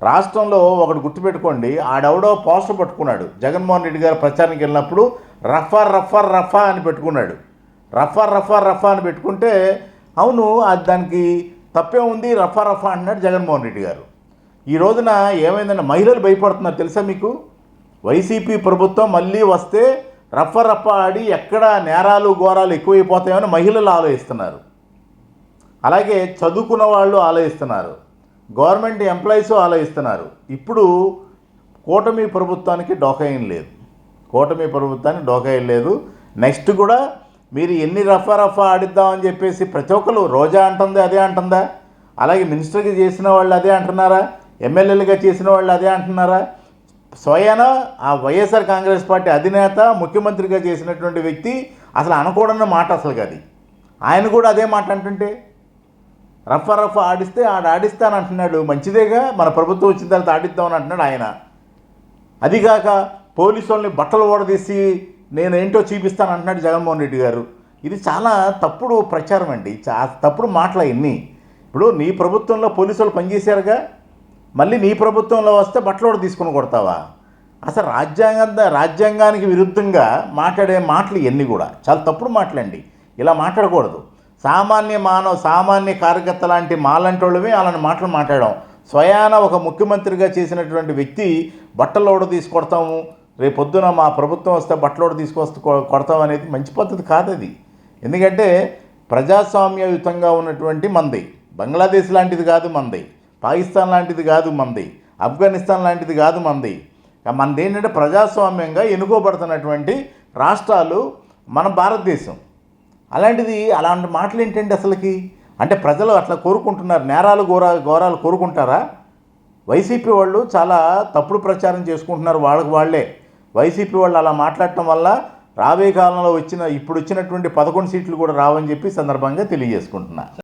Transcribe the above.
రాష్ట్రంలో ఒకటి గుర్తుపెట్టుకోండి, ఆడెవడో పోస్టర్ పట్టుకున్నాడు. జగన్మోహన్ రెడ్డి గారు ప్రచారానికి వెళ్ళినప్పుడు రఫా రఫా రఫా అని పెట్టుకున్నాడు. రఫా రఫా రఫా అని పెట్టుకుంటే అవును అది దానికి తప్పే ఉంది, రఫా రఫా అంటున్నాడు జగన్మోహన్ రెడ్డి గారు. ఈ రోజున ఏమైందంటే మహిళలు భయపడుతున్నారు తెలుసా మీకు? వైసీపీ ప్రభుత్వం మళ్ళీ వస్తే రఫా రఫా ఆడి ఎక్కడ నేరాలు ఘోరాలు ఎక్కువైపోతాయని మహిళలు ఆలోచిస్తున్నారు. అలాగే చదువుకున్న వాళ్ళు ఆలోచిస్తున్నారు, గవర్నమెంట్ ఎంప్లాయీస్ ఆలోచిస్తున్నారు. ఇప్పుడు కూటమి ప్రభుత్వానికి డోకాయం లేదు, కూటమి ప్రభుత్వానికి డోకాయం లేదు. నెక్స్ట్ కూడా మీరు ఎన్ని రఫా రఫా ఆడిద్దామని చెప్పేసి ప్రతి ఒక్కరు, రోజా అంటుంది అదే అంటుందా? అలాగే మినిస్టర్గా చేసిన వాళ్ళు అదే అంటున్నారా? ఎమ్మెల్యేలుగా చేసిన వాళ్ళు అదే అంటున్నారా? స్వయాన ఆ వైఎస్ఆర్ కాంగ్రెస్ పార్టీ అధినేత ముఖ్యమంత్రిగా చేసినటువంటి వ్యక్తి అసలు అనకూడన్న మాట అసలు అది. ఆయన కూడా అదే మాట అంటుంటే రఫా రఫా ఆడిస్తే ఆడిస్తాను అంటున్నాడు. మంచిదేగా, మన ప్రభుత్వం వచ్చిన తర్వాత ఆడిద్దామని అంటున్నాడు ఆయన. అదిగాక పోలీసు వాళ్ళని బట్టలు ఓడదీసి నేనేంటో చూపిస్తాను అంటున్నాడు జగన్మోహన్ రెడ్డి గారు. ఇది చాలా తప్పుడు ప్రచారం అండి, తప్పుడు మాటలు ఇన్ని. ఇప్పుడు నీ ప్రభుత్వంలో పోలీసు వాళ్ళు పనిచేశారుగా, మళ్ళీ నీ ప్రభుత్వంలో వస్తే బట్టలు తీసుకుని కొడతావా? అసలు రాజ్యాంగానికి విరుద్ధంగా మాట్లాడే మాటలు ఇవన్నీ కూడా చాలా తప్పుడు మాటలండి. ఇలా మాట్లాడకూడదు. సామాన్య కార్యకర్త లాంటి మాలాంటి వాళ్ళమే అలాంటి మాటలు మాట్లాడడం. స్వయాన ఒక ముఖ్యమంత్రిగా చేసినటువంటి వ్యక్తి బట్టలోడ తీసుకొడతాము, రేపొద్దున మా ప్రభుత్వం వస్తే బట్టలోడ కొడతాం అనేది మంచి పద్ధతి కాదు అది. ఎందుకంటే ప్రజాస్వామ్యయుతంగా ఉన్నటువంటి మంది, బంగ్లాదేశ్ లాంటిది కాదు మంది, పాకిస్తాన్ లాంటిది కాదు మంది, ఆఫ్ఘనిస్తాన్ లాంటిది కాదు మంది. మనది ఏంటంటే ప్రజాస్వామ్యంగా ఎన్నుకోబడుతున్నటువంటి రాష్ట్రాలు మన భారతదేశం. అలాంటి మాటలు ఏంటంటే అసలుకి, అంటే ప్రజలు అట్లా కోరుకుంటున్నారు, నేరాలు ఘోరాలు కోరుకుంటారా? వైసీపీ వాళ్ళు చాలా తప్పుడు ప్రచారం చేసుకుంటున్నారు వాళ్ళకి వాళ్ళే. వైసీపీ వాళ్ళు అలా మాట్లాడటం వల్ల రాబోయే కాలంలో ఇప్పుడు వచ్చినటువంటి 11 సీట్లు కూడా రావని చెప్పి సందర్భంగా తెలియజేసుకుంటున్నా.